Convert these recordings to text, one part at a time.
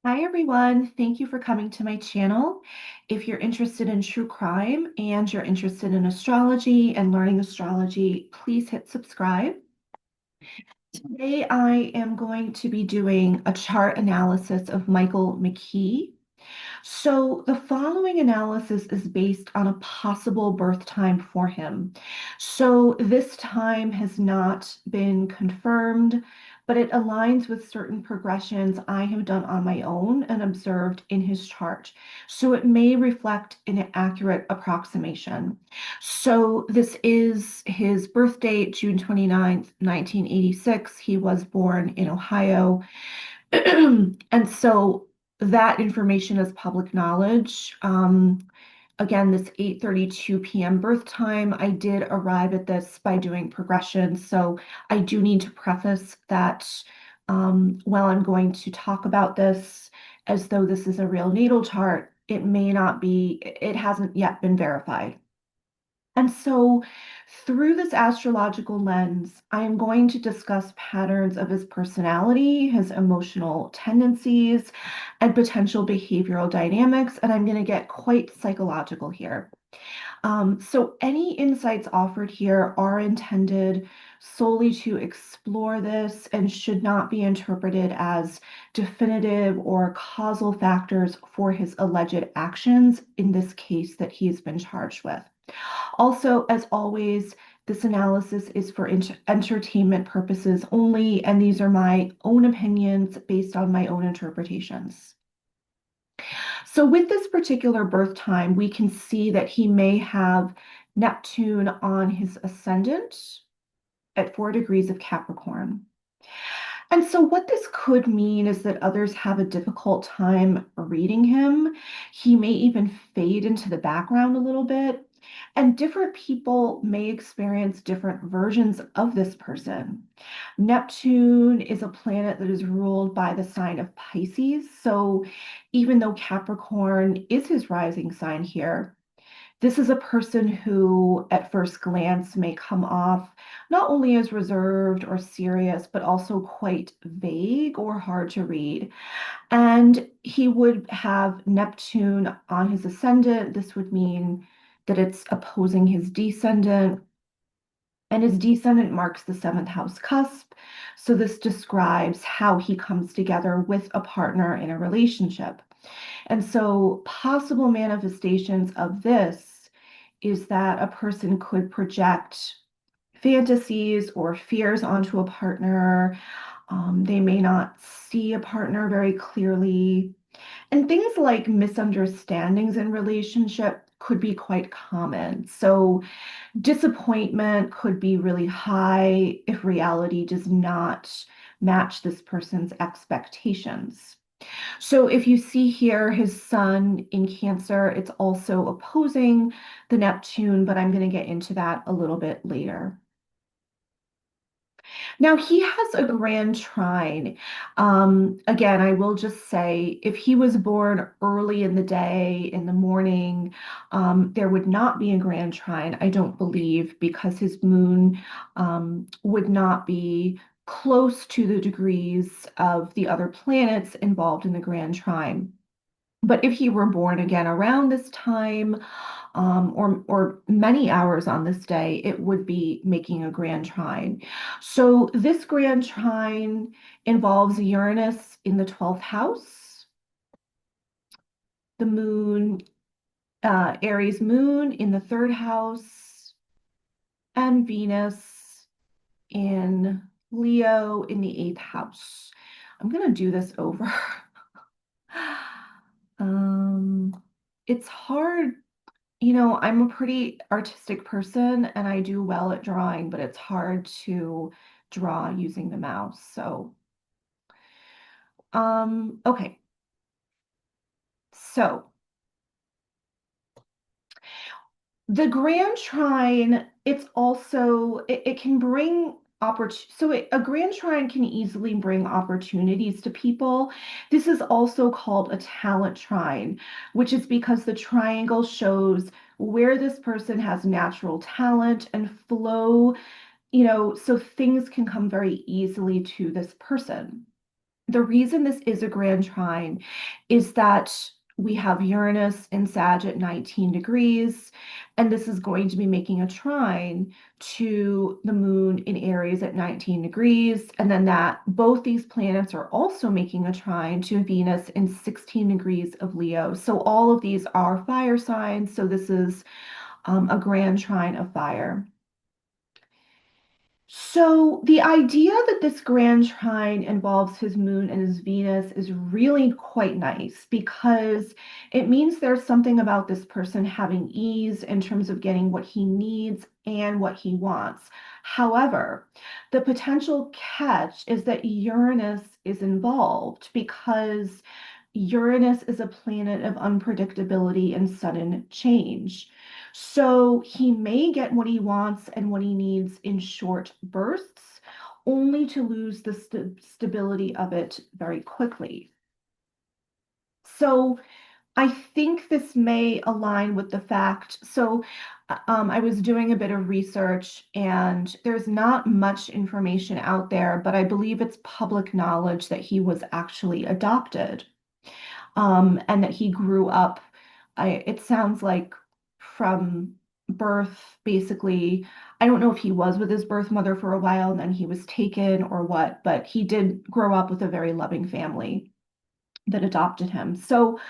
Hi everyone, thank you for coming to my channel. If you're interested in true crime and you're interested in astrology and learning astrology, please hit subscribe. Today I am going to be doing a chart analysis of Michael McKee. So the following analysis is based on a possible birth time for him. So this time has not been confirmed, but it aligns with certain progressions I have done on my own and observed in his chart. So it may reflect an accurate approximation. So this is his birth date, June 29th, 1986. He was born in Ohio. And so that information is public knowledge. Again, this 8:32 p.m. birth time, I did arrive at this by doing progression. So I do need to preface that while I'm going to talk about this as though this is a real natal chart, it may not be, it hasn't yet been verified. And so, through this astrological lens, I am going to discuss patterns of his personality, his emotional tendencies, and potential behavioral dynamics. And I'm going to get quite psychological here. So, any insights offered here are intended solely to explore this and should not be interpreted as definitive or causal factors for his alleged actions in this case that he's been charged with. Also, as always, this analysis is for entertainment purposes only, and these are my own opinions based on my own interpretations. So with this particular birth time, we can see that he may have Neptune on his ascendant at 4 degrees of Capricorn. And so what this could mean is that others have a difficult time reading him. He may even fade into the background a little bit. And different people may experience different versions of this person. Neptune is a planet that is ruled by the sign of Pisces. So even though Capricorn is his rising sign here, this is a person who, at first glance, may come off not only as reserved or serious, but also quite vague or hard to read. And he would have Neptune on his ascendant. This would mean that it's opposing his descendant. And his descendant marks the seventh house cusp. So this describes how he comes together with a partner in a relationship. And so possible manifestations of this is that a person could project fantasies or fears onto a partner. They may not see a partner very clearly. And things like misunderstandings in relationship could be quite common. So disappointment could be really high if reality does not match this person's expectations. So if you see here his sun in Cancer, it's also opposing the Neptune, but I'm going to get into that a little bit later. Now he has a grand trine. Again, I will just say if he was born early in the day, in the morning, there would not be a grand trine, I don't believe, because his moon would not be close to the degrees of the other planets involved in the grand trine. But if he were born again around this time, or many hours on this day, it would be making a grand trine. So this grand trine involves Uranus in the 12th house, the moon, Aries moon in the 3rd house, and Venus in Leo in the 8th house. I'm going to do this over. It's hard. I'm a pretty artistic person and I do well at drawing, but it's hard to draw using the mouse. So, okay. So the grand trine, it can bring a grand trine can easily bring opportunities to people. This is also called a talent trine, which is because the triangle shows where this person has natural talent and flow, so things can come very easily to this person. The reason this is a grand trine is that we have Uranus in Sag at 19 degrees, and this is going to be making a trine to the moon in Aries at 19 degrees. And then that both these planets are also making a trine to Venus in 16 degrees of Leo. So all of these are fire signs. So this is a grand trine of fire. So the idea that this grand trine involves his moon and his Venus is really quite nice because it means there's something about this person having ease in terms of getting what he needs and what he wants. However, the potential catch is that Uranus is involved because Uranus is a planet of unpredictability and sudden change. So he may get what he wants and what he needs in short bursts, only to lose the stability of it very quickly. So I think this may align with the fact. So I was doing a bit of research and there's not much information out there, but I believe it's public knowledge that he was actually adopted, and that he grew up. It sounds like from birth, basically. I don't know if he was with his birth mother for a while and then he was taken or what, but he did grow up with a very loving family that adopted him. So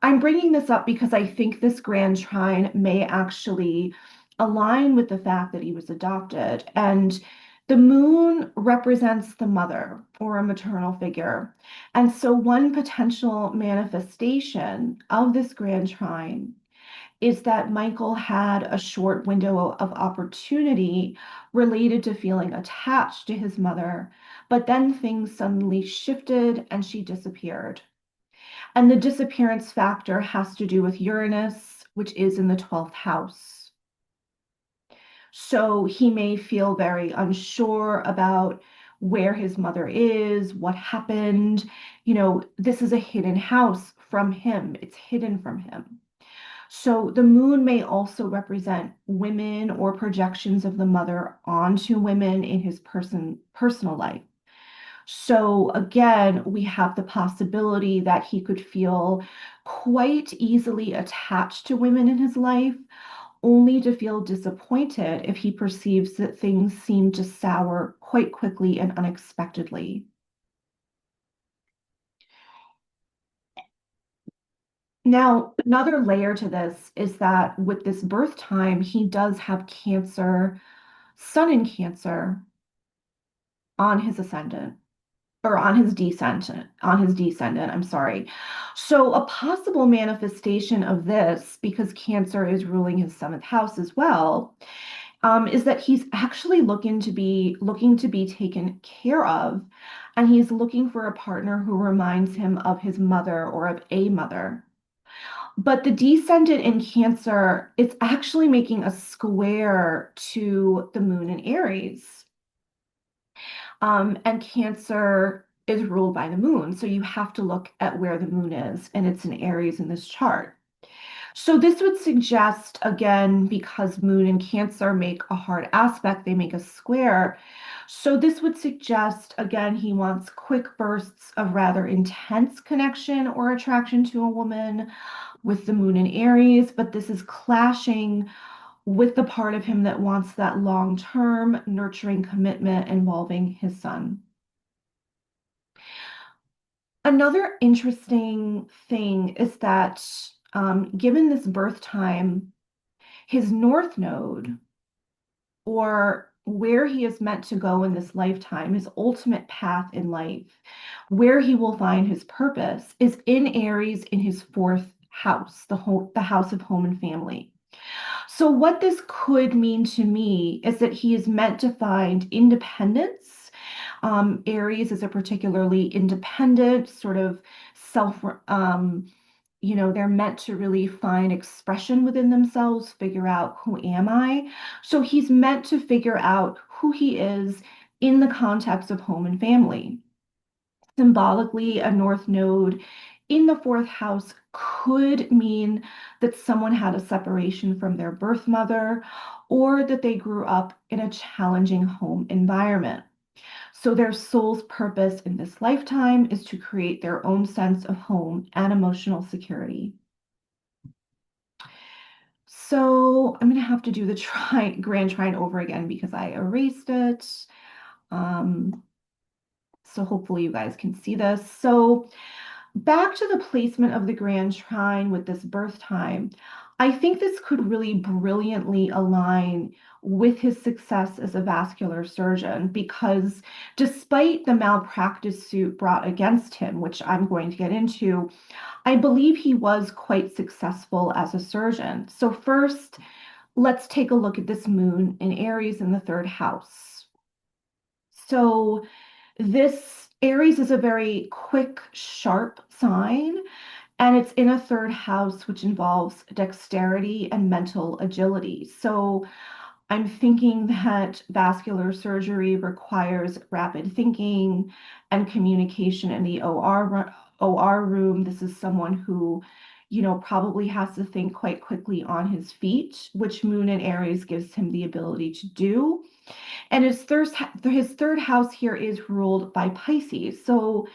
I'm bringing this up because I think this grand trine may actually align with the fact that he was adopted. And the moon represents the mother or a maternal figure. And so, one potential manifestation of this grand trine is that Michael had a short window of opportunity related to feeling attached to his mother, but then things suddenly shifted and she disappeared. And the disappearance factor has to do with Uranus, which is in the 12th house. So he may feel very unsure about where his mother is, what happened. This is a hidden house from him, it's hidden from him. So the moon may also represent women or projections of the mother onto women in his personal life. So again, we have the possibility that he could feel quite easily attached to women in his life, only to feel disappointed if he perceives that things seem to sour quite quickly and unexpectedly. Now, another layer to this is that with this birth time, he does have Cancer, Sun in Cancer on his ascendant. Or on his descendant, I'm sorry. So a possible manifestation of this, because Cancer is ruling his seventh house as well, is that he's actually looking to be taken care of, and he's looking for a partner who reminds him of his mother or of a mother. But the descendant in Cancer, it's actually making a square to the moon in Aries. And Cancer is ruled by the moon. So you have to look at where the moon is, and it's in Aries in this chart. So this would suggest, again, because moon and Cancer make a hard aspect, they make a square. So this would suggest, again, he wants quick bursts of rather intense connection or attraction to a woman with the moon in Aries, but this is clashing with the part of him that wants that long-term nurturing commitment involving his son. Another interesting thing is that, given this birth time, his north node, or where he is meant to go in this lifetime, his ultimate path in life, where he will find his purpose, is in Aries in his fourth house, the house of home and family. So what this could mean to me is that he is meant to find independence. Aries is a particularly independent sort of self, they're meant to really find expression within themselves, figure out who am I. So he's meant to figure out who he is in the context of home and family. Symbolically, a north node in the fourth house could mean that someone had a separation from their birth mother or that they grew up in a challenging home environment. So their soul's purpose in this lifetime is to create their own sense of home and emotional security. So I'm going to have to do the grand trine over again because I erased it. Um, so hopefully you guys can see this. So back to the placement of the grand trine with this birth time, I think this could really brilliantly align with his success as a vascular surgeon because despite the malpractice suit brought against him, which I'm going to get into, I believe he was quite successful as a surgeon. So first, let's take a look at this moon in Aries in the third house. So this Aries is a very quick, sharp sign, and it's in a third house, which involves dexterity and mental agility. So I'm thinking that vascular surgery requires rapid thinking and communication in the OR room. This is someone who, probably has to think quite quickly on his feet, which Moon in Aries gives him the ability to do. And his third house here is ruled by Pisces. So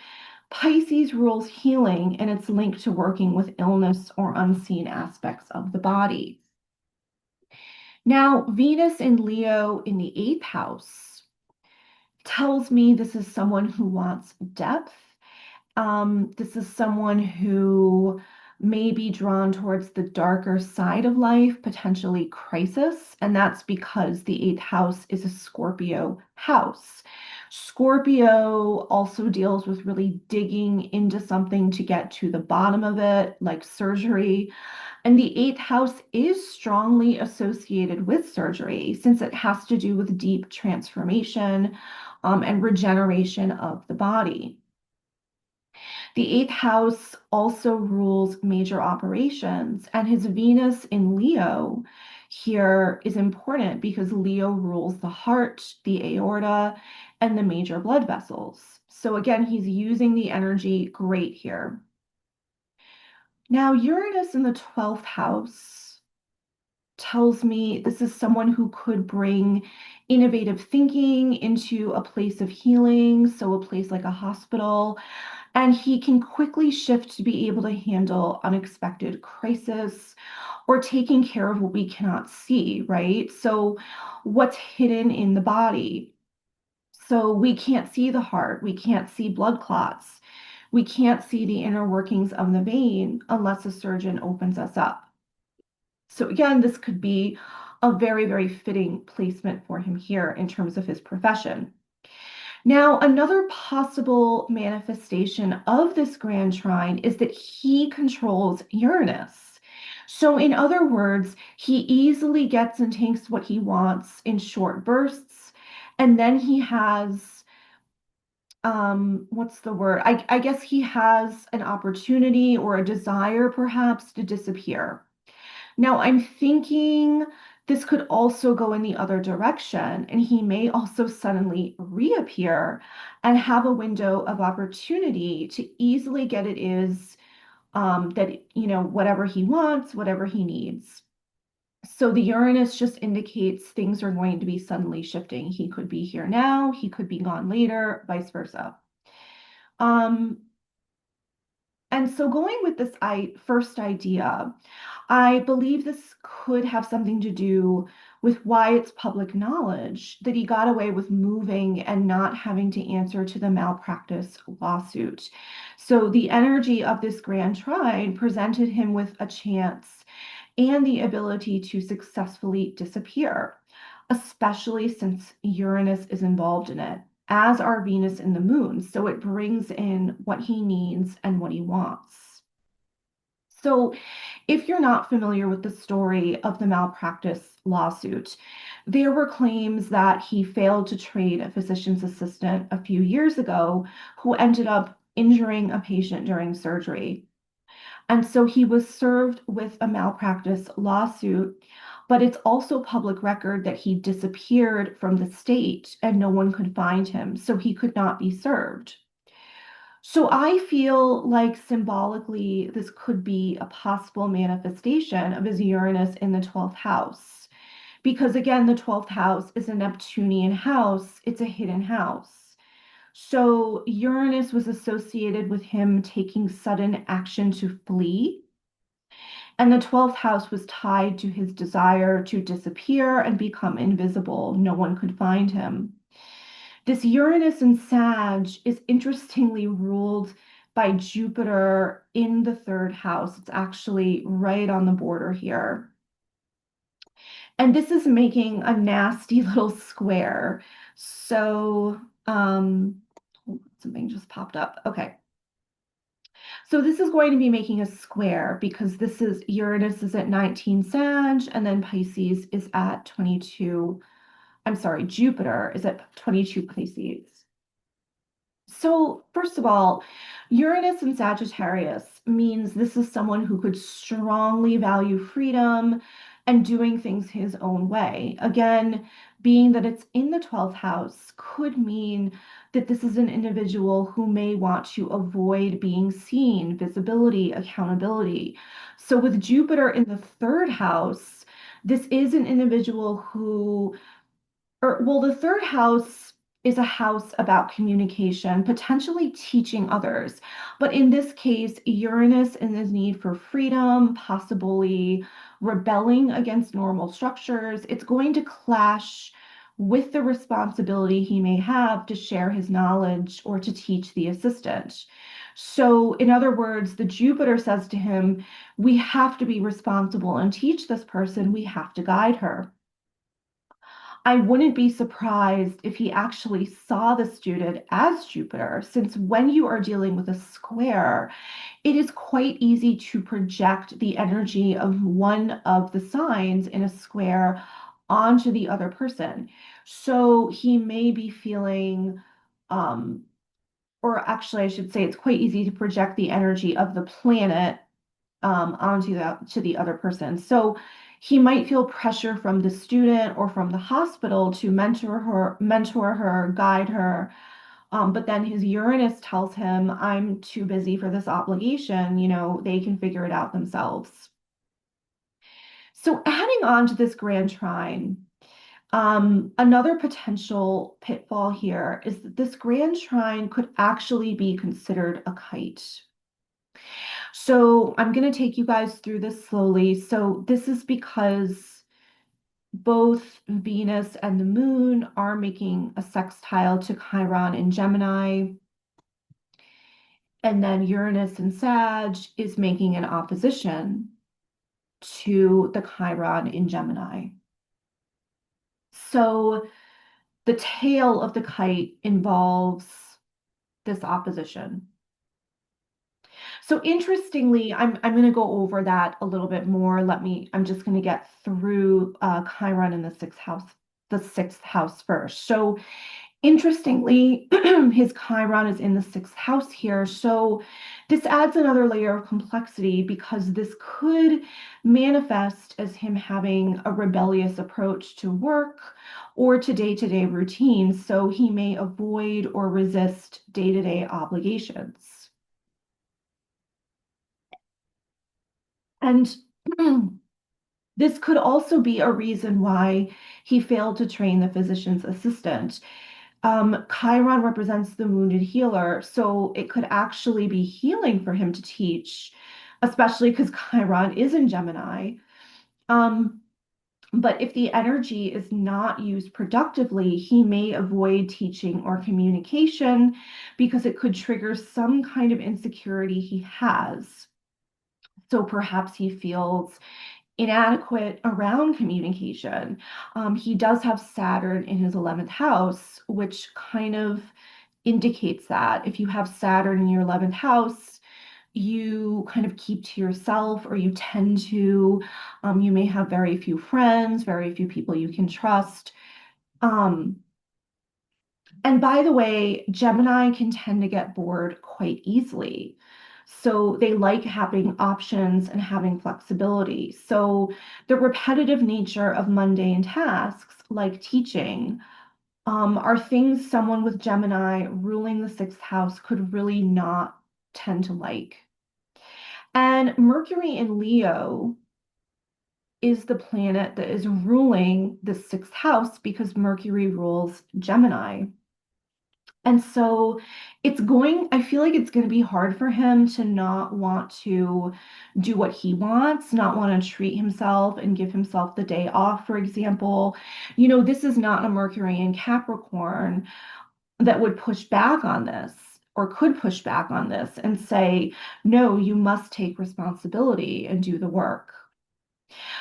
Pisces rules healing, and it's linked to working with illness or unseen aspects of the body. Now, Venus in Leo in the eighth house tells me this is someone who wants depth. This is someone who may be drawn towards the darker side of life, potentially crisis, and that's because the eighth house is a Scorpio house. Scorpio also deals with really digging into something to get to the bottom of it, like surgery. And the eighth house is strongly associated with surgery since it has to do with deep transformation and regeneration of the body. The eighth house also rules major operations, and his Venus in Leo here is important because Leo rules the heart, the aorta, and the major blood vessels. So again, he's using the energy great here. Now, Uranus in the 12th house tells me this is someone who could bring innovative thinking into a place of healing, so a place like a hospital, and he can quickly shift to be able to handle unexpected crisis or taking care of what we cannot see, right? So what's hidden in the body. So we can't see the heart, we can't see blood clots, we can't see the inner workings of the vein unless a surgeon opens us up. So again, this could be a very, very fitting placement for him here in terms of his profession. Now, another possible manifestation of this grand trine is that he controls Uranus. So, in other words, he easily gets and takes what he wants in short bursts. And then he has, what's the word? I guess he has an opportunity or a desire perhaps to disappear. Now, I'm thinking this could also go in the other direction, and he may also suddenly reappear and have a window of opportunity to easily get it is that, whatever he wants, whatever he needs. So the Uranus just indicates things are going to be suddenly shifting. He could be here now, he could be gone later, vice versa. Um, and so going with this first idea, I believe this could have something to do with why it's public knowledge that he got away with moving and not having to answer to the malpractice lawsuit. So the energy of this grand trine presented him with a chance and the ability to successfully disappear, especially since Uranus is involved in it, as are Venus and the moon. So it brings in what he needs and what he wants. So if you're not familiar with the story of the malpractice lawsuit, there were claims that he failed to train a physician's assistant a few years ago who ended up injuring a patient during surgery. And so he was served with a malpractice lawsuit, but it's also public record that he disappeared from the state and no one could find him, so he could not be served. So I feel like symbolically this could be a possible manifestation of his Uranus in the 12th house. Because again, the 12th house is a Neptunian house, it's a hidden house. So Uranus was associated with him taking sudden action to flee. And the 12th house was tied to his desire to disappear and become invisible. No one could find him. This Uranus in Sag is interestingly ruled by Jupiter in the third house. It's actually right on the border here. And this is making a nasty little square. So, something just popped up. Okay. So this is going to be making a square because this is Uranus is at 19 Sag and then Pisces is at 22. I'm sorry, Jupiter is at 22 Pisces. So, first of all, Uranus in Sagittarius means this is someone who could strongly value freedom and doing things his own way. Again, being that it's in the 12th house could mean that this is an individual who may want to avoid being seen, visibility, accountability. So, with Jupiter in the third house, this is an individual who the third house is a house about communication, potentially teaching others. But in this case, Uranus and his need for freedom, possibly rebelling against normal structures, it's going to clash with the responsibility he may have to share his knowledge or to teach the assistant. So, in other words, the Jupiter says to him, we have to be responsible and teach this person, we have to guide her. I wouldn't be surprised if he actually saw the student as Jupiter, since when you are dealing with a square, it is quite easy to project the energy of one of the signs in a square onto the other person. So he may be feeling, um, or actually, I should say, it's quite easy to project the energy of the planet onto the other person. So he might feel pressure from the student or from the hospital to mentor her, guide her. But then his Uranus tells him, I'm too busy for this obligation. They can figure it out themselves. So adding on to this grand trine, another potential pitfall here is that this grand trine could actually be considered a kite. So I'm going to take you guys through this slowly. So this is because both Venus and the moon are making a sextile to Chiron in Gemini. And then Uranus in Sag is making an opposition to the Chiron in Gemini. So the tail of the kite involves this opposition. So interestingly, I'm going to go over that a little bit more. I'm just going to get through Chiron in the sixth house first. So interestingly, his Chiron is in the sixth house here. So this adds another layer of complexity because this could manifest as him having a rebellious approach to work or to day-to-day routines. So he may avoid or resist day-to-day obligations. And this could also be a reason why he failed to train the physician's assistant. Chiron represents the wounded healer, so it could actually be healing for him to teach, especially because Chiron is in Gemini. Um, but if the energy is not used productively, he may avoid teaching or communication because it could trigger some kind of insecurity he has. So perhaps he feels inadequate around communication. He does have Saturn in his 11th house, which kind of indicates that. If you have Saturn in your 11th house, you kind of keep to yourself, or you tend to, you may have very few friends, very few people you can trust. Um, and by the way, Gemini can tend to get bored quite easily. So they like having options and having flexibility. So the repetitive nature of mundane tasks like teaching are things someone with Gemini ruling the sixth house could really not tend to like. And Mercury in Leo is the planet that is ruling the sixth house because Mercury rules Gemini. And so I feel like it's going to be hard for him to not want to do what he wants, not want to treat himself and give himself the day off, for example. This is not a Mercury in Capricorn that would push back on this or could push back on this and say, no, you must take responsibility and do the work.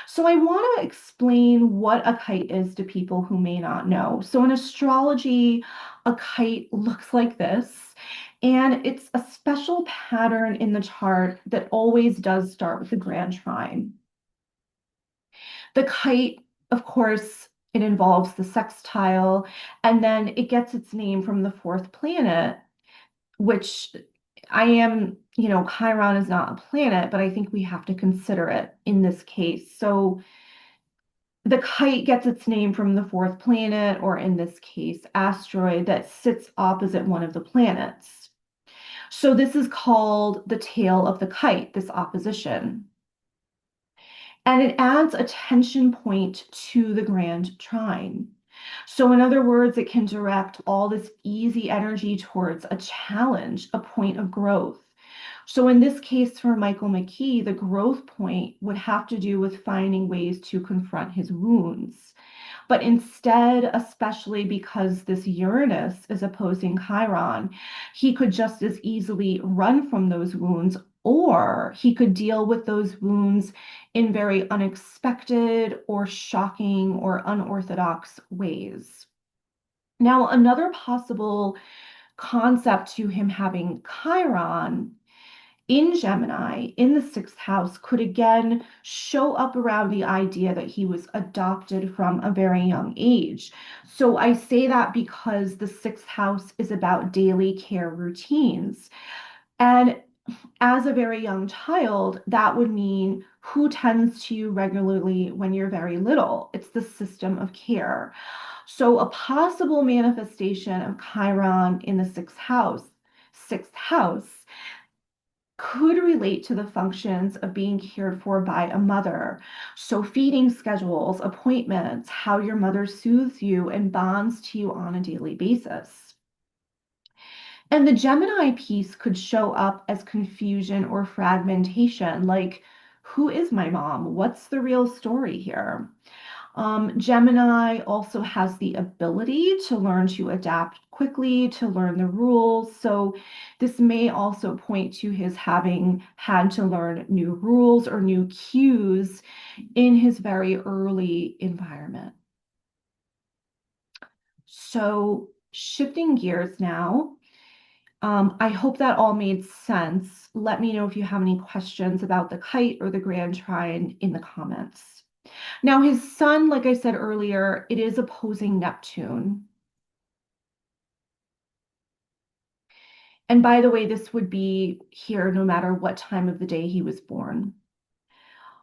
So I want to explain what a kite is to people who may not know. So in astrology, a kite looks like this, and it's a special pattern in the chart that always does start with the grand trine. The kite, of course, it involves the sextile, and then it gets its name from the fourth planet, which Chiron is not a planet, but I think we have to consider it in this case. So the kite gets its name from the fourth planet, or in this case, asteroid that sits opposite one of the planets. So this is called the tail of the kite, this opposition. And it adds a tension point to the grand trine. So, in other words, it can direct all this easy energy towards a challenge, a point of growth. So, in this case, for Michael McKee, the growth point would have to do with finding ways to confront his wounds. But instead, especially because this Uranus is opposing Chiron, he could just as easily run from those wounds, or he could deal with those wounds in very unexpected or shocking or unorthodox ways. Now, another possible concept to him having Chiron in Gemini, in the sixth house, could again show up around the idea that he was adopted from a very young age. So I say that because the sixth house is about daily care routines. And as a very young child, that would mean who tends to you regularly when you're very little? It's the system of care. So a possible manifestation of Chiron in the sixth house could relate to the functions of being cared for by a mother. So, feeding schedules, appointments, how your mother soothes you and bonds to you on a daily basis. And the Gemini piece could show up as confusion or fragmentation, like, who is my mom? What's the real story here? Gemini also has the ability to learn to adapt quickly, to learn the rules. So this may also point to his having had to learn new rules or new cues in his very early environment. So shifting gears now, I hope that all made sense. Let me know if you have any questions about the kite or the grand trine in the comments. Now, his sun, like I said earlier, it is opposing Neptune. And by the way, this would be here no matter what time of the day he was born.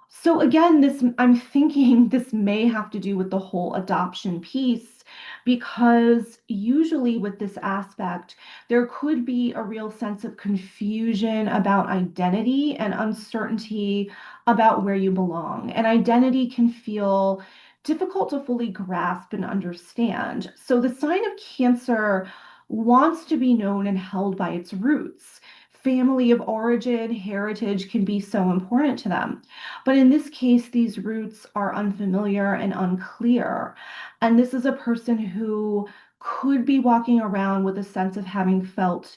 So again, I'm thinking this may have to do with the whole adoption piece, because usually with this aspect, there could be a real sense of confusion about identity and uncertainty about where you belong. And identity can feel difficult to fully grasp and understand. So the sign of Cancer wants to be known and held by its roots. Family of origin, heritage can be so important to them. But in this case, these roots are unfamiliar and unclear. And this is a person who could be walking around with a sense of having felt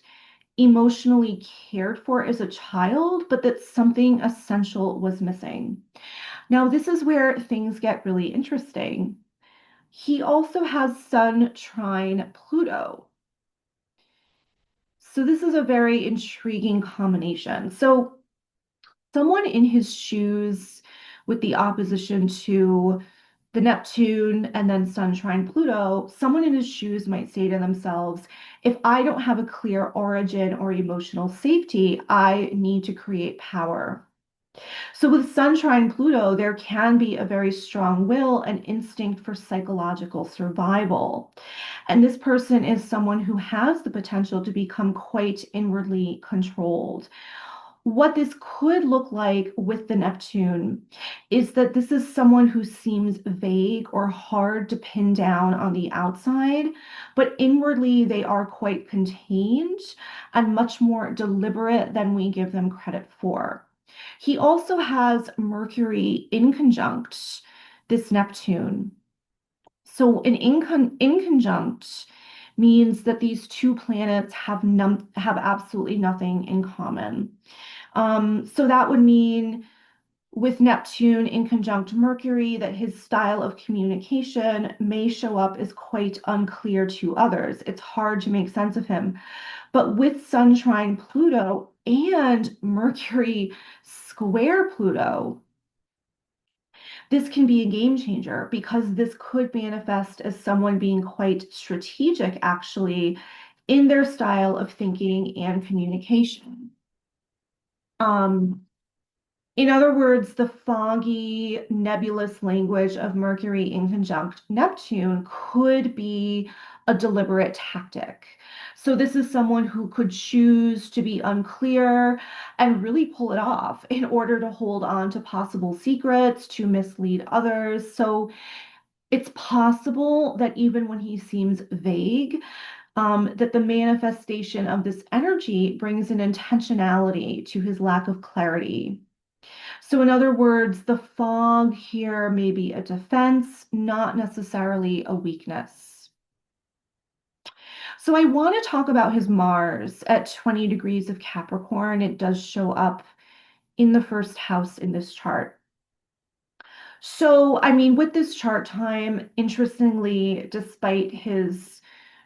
emotionally cared for as a child, but that something essential was missing. Now, this is where things get really interesting. He also has Sun trine Pluto. So this is a very intriguing combination. So someone in his shoes with the opposition to the Neptune and then Sun trine Pluto, someone in his shoes might say to themselves, if I don't have a clear origin or emotional safety, I need to create power. So with Sun trine Pluto, there can be a very strong will and instinct for psychological survival. And this person is someone who has the potential to become quite inwardly controlled. What this could look like with the Neptune is that this is someone who seems vague or hard to pin down on the outside, but inwardly they are quite contained and much more deliberate than we give them credit for. He also has Mercury in conjunct this Neptune. So in conjunct means that these two planets have absolutely nothing in common. So that would mean with Neptune in conjunct Mercury that his style of communication may show up as quite unclear to others. It's hard to make sense of him. But with Sun trine Pluto and Mercury square Pluto, this can be a game changer because this could manifest as someone being quite strategic, actually, in their style of thinking and communication. Um, In other words, the foggy, nebulous language of Mercury in conjunct Neptune could be a deliberate tactic. So, this is someone who could choose to be unclear and really pull it off in order to hold on to possible secrets, to mislead others. So, it's possible that even when he seems vague, that the manifestation of this energy brings an intentionality to his lack of clarity. So, in other words, the fog here may be a defense, not necessarily a weakness. So, I want to talk about his Mars at 20 degrees of Capricorn. It does show up in the first house in this chart. So, I mean, with this chart time, interestingly, despite his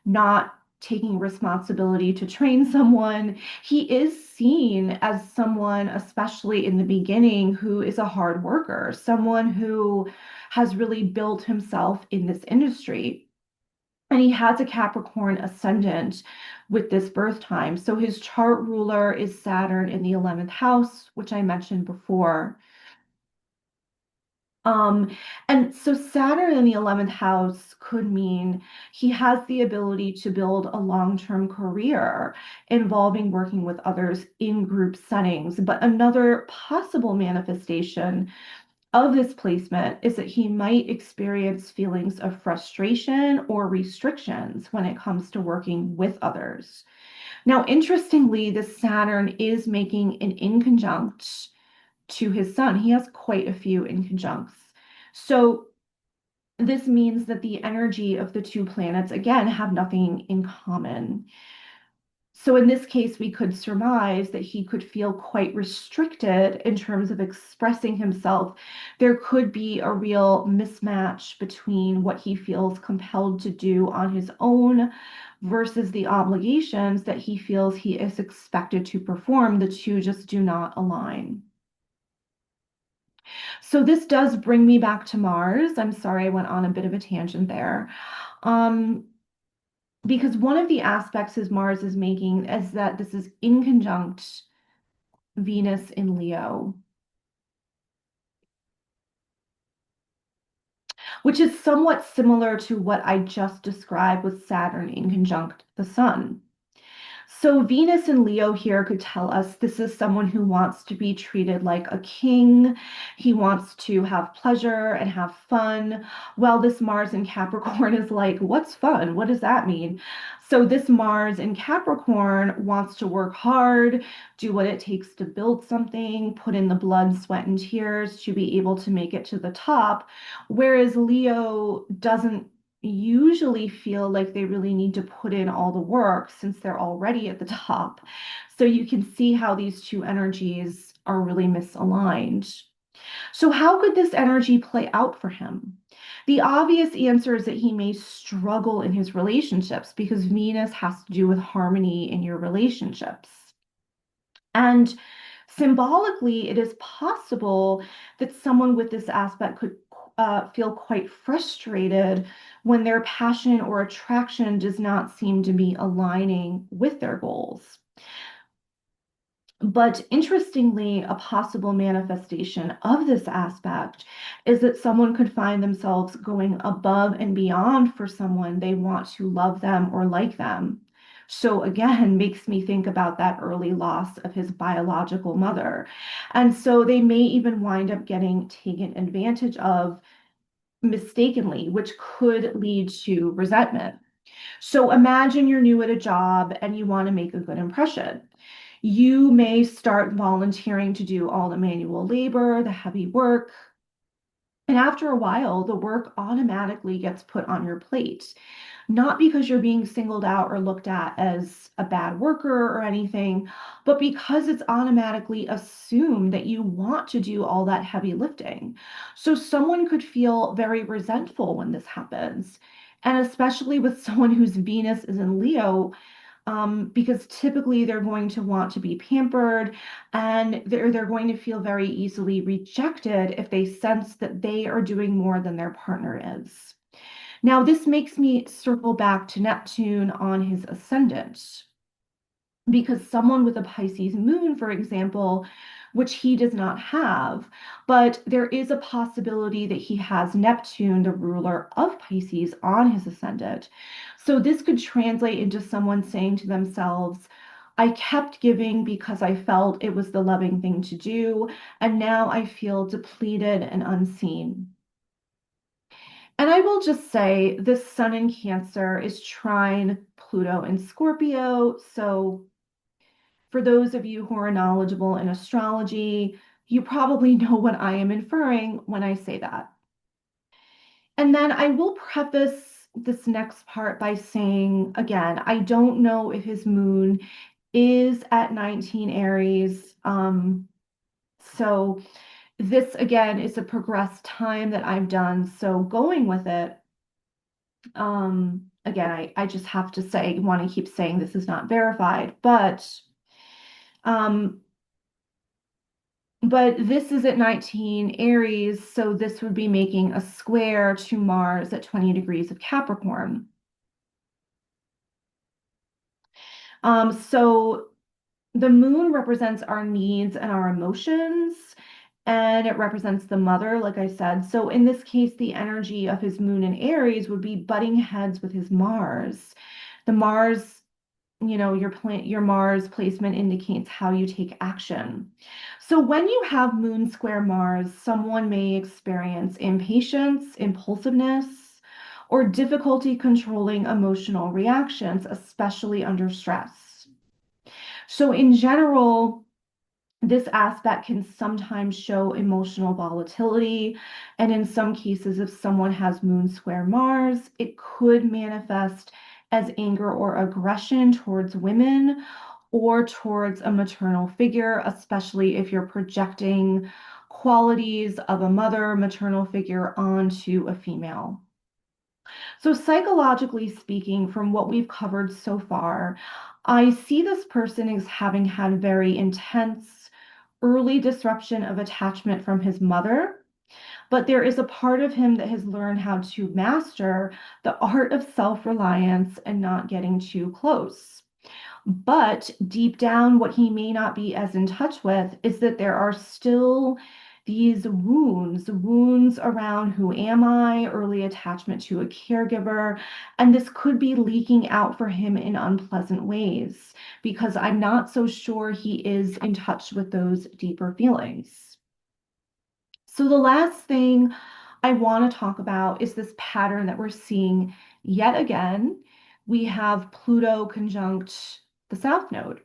not taking responsibility to train someone, he is seen as someone, especially in the beginning, who is a hard worker, someone who has really built himself in this industry. And he has a Capricorn ascendant with this birth time. So his chart ruler is Saturn in the 11th house, which I mentioned before. Um, and so Saturn in the 11th house could mean he has the ability to build a long-term career involving working with others in group settings. But another possible manifestation of this placement is that he might experience feelings of frustration or restrictions when it comes to working with others. Now, interestingly, the Saturn is making an inconjunct to his sun. He has quite a few inconjuncts. So this means that the energy of the two planets, again, have nothing in common. So in this case, we could surmise that he could feel quite restricted in terms of expressing himself. There could be a real mismatch between what he feels compelled to do on his own versus the obligations that he feels he is expected to perform. The two just do not align. So this does bring me back to Mars. I'm sorry I went on a bit of a tangent there. Um, because one of the aspects his Mars is making is that this is in conjunct Venus in Leo, which is somewhat similar to what I just described with Saturn in conjunct the Sun. So Venus in Leo here could tell us this is someone who wants to be treated like a king. He wants to have pleasure and have fun. Well, this Mars in Capricorn is like, what's fun? What does that mean? So this Mars in Capricorn wants to work hard, do what it takes to build something, put in the blood, sweat, and tears to be able to make it to the top. Whereas Leo doesn't usually feel like they really need to put in all the work since they're already at the top. So you can see how these two energies are really misaligned. So, how could this energy play out for him? The obvious answer is that he may struggle in his relationships because Venus has to do with harmony in your relationships. And symbolically, it is possible that someone with this aspect could feel quite frustrated when their passion or attraction does not seem to be aligning with their goals. But interestingly, a possible manifestation of this aspect is that someone could find themselves going above and beyond for someone they want to love them or like them, So again, makes me think about that early loss of his biological mother. And so they may even wind up getting taken advantage of mistakenly, which could lead to resentment. So imagine you're new at a job and you want to make a good impression. You may start volunteering to do all the manual labor, the heavy work, and after a while, the work automatically gets put on your plate. Not because you're being singled out or looked at as a bad worker or anything, but because it's automatically assumed that you want to do all that heavy lifting. So someone could feel very resentful when this happens. And especially with someone whose Venus is in Leo, because typically they're going to want to be pampered and they're going to feel very easily rejected if they sense that they are doing more than their partner is. Now, this makes me circle back to Neptune on his ascendant, because someone with a Pisces moon, for example, which he does not have, but there is a possibility that he has Neptune, the ruler of Pisces, on his ascendant. So this could translate into someone saying to themselves, I kept giving because I felt it was the loving thing to do, and now I feel depleted and unseen. And I will just say this sun in Cancer is trine Pluto in Scorpio. So for those of you who are knowledgeable in astrology, you probably know what I am inferring when I say that. And then I will preface this next part by saying, again, I don't know if his moon is at 19 Aries. So this again is a progressed time that I've done. So going with it, again, I just have to say, want to keep saying this is not verified, um, but this is at 19 Aries, so this would be making a square to Mars at 20 degrees of Capricorn. So the moon represents our needs and our emotions, and it represents the mother, like I said. So in this case, the energy of his moon in Aries would be butting heads with his Mars. The Mars, your Mars placement indicates how you take action. So when you have moon square Mars, someone may experience impatience, impulsiveness, or difficulty controlling emotional reactions, especially under stress. So in general, this aspect can sometimes show emotional volatility, and in some cases, if someone has moon square Mars, it could manifest as anger or aggression towards women or towards a maternal figure, especially if you're projecting qualities of a mother, maternal figure onto a female. So, psychologically speaking, from what we've covered so far, I see this person as having had very intense early disruption of attachment from his mother, but there is a part of him that has learned how to master the art of self-reliance and not getting too close. But deep down, what he may not be as in touch with is that there are still these wounds around who am I, early attachment to a caregiver, and this could be leaking out for him in unpleasant ways because I'm not so sure he is in touch with those deeper feelings. So the last thing I want to talk about is this pattern that we're seeing yet again. We have Pluto conjunct the South Node.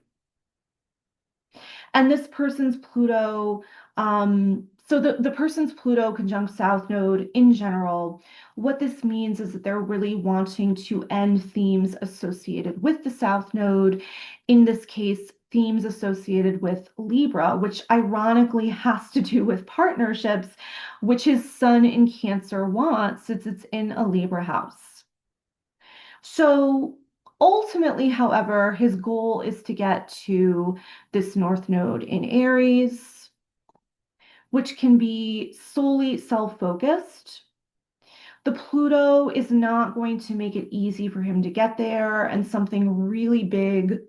And this person's Pluto, so the person's Pluto conjunct South Node in general, what this means is that they're really wanting to end themes associated with the South Node. In this case, themes associated with Libra, which ironically has to do with partnerships, which his sun in Cancer wants since it's in a Libra house. So ultimately, however, his goal is to get to this North Node in Aries, which can be solely self-focused. The Pluto is not going to make it easy for him to get there, and something really big,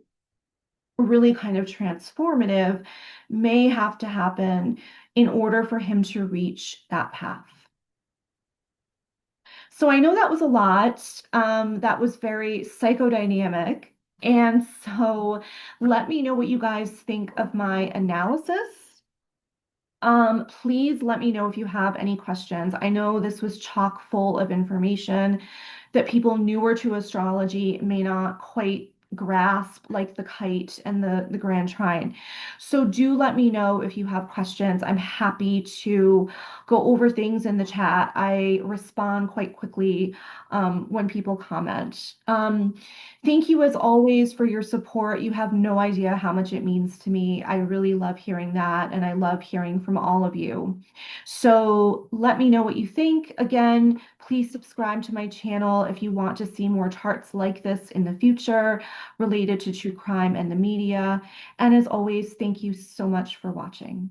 really kind of transformative may have to happen in order for him to reach that path. So I know that was a lot. That was very psychodynamic. And so let me know what you guys think of my analysis. Please let me know if you have any questions. I know this was chock full of information that people newer to astrology may not quite grasp, like the kite and the grand trine. So do let me know if you have questions. I'm happy to go over things in the chat. I respond quite quickly when people comment. Thank you as always for your support. You have no idea how much it means to me. I really love hearing that, and I love hearing from all of you. So let me know what you think. Again, please subscribe to my channel if you want to see more charts like this in the future related to true crime and the media. And as always, thank you so much for watching.